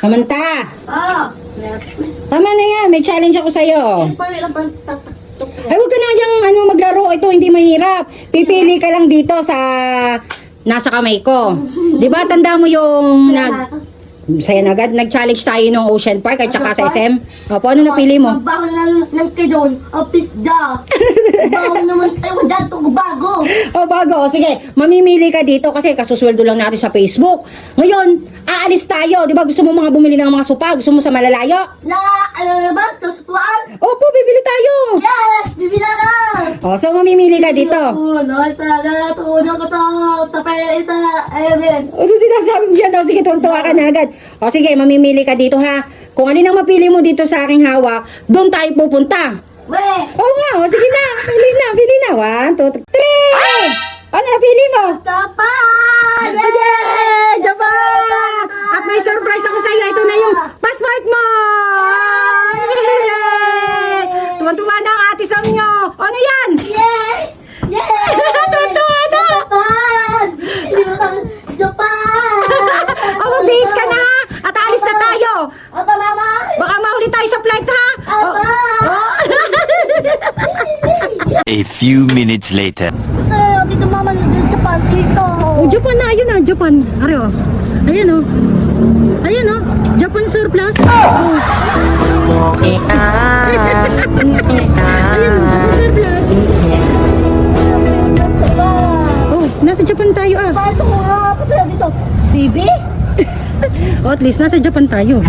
Samantha! Oh. Tama na yan, may challenge ako sa'yo. Ay, huwag ka na diyang maglaro. Ito, hindi mahirap. Pipili ka lang dito sa nasa kamay ko. Di ba, tanda mo yung saya na agad, nag-challenge tayo nung Ocean Park at saka sa SM. Opo, ano napili mo? Bago ng kidon, o pisda. Bago naman, ewan dyan, bago. O, bago. Sige, mamimili ka dito kasi kasusweldo lang natin sa Facebook. Ngayon, aalis tayo. Di ba, gusto mo mga bumili ng mga sopa? Gusto mo sa malalayo? Ano na ba? Susuan? Opo, bibili tayo. Yes! Bibila ka! O, so mamimili ka dito. Sana, tulong ko to. Tapay isa, ayun. Ano sinasabi mo yan daw? Sige, tuwan-tuwa ka na agad. O sige, mamimili ka dito ha. Kung alin ang mapili mo dito sa aking hawak, doon tayo pupunta. Weh! Oo nga, o sige na. Pili na, pili na. 1, 2, 3. Ano napili mo? Japan! Yay! Japan! At may surprise ako sa iyo. Ito na yung passport mo! Yay! Tuwan-tuwa na ang ate Sam nyo. Ano yan? Yay! Yay! Tuwan-tuwa na! Japan! Japan! O, magbihis ka na ha. At alis na tayo. Apa, mama? Baka mahuli tayo sa flight ha. Apa? A few minutes later. Dito mama, Japan, dito. Oh, Japan na, ayun na, Japan. Ari oh. Ayan oh. Ayan oh. Japan surplus. Oh. Ayan oh, Japan surplus. Oh, nasa Japan tayo ah. Paano ko nga? Patala dito. Baby? Oh, at least nasa Japan tayo.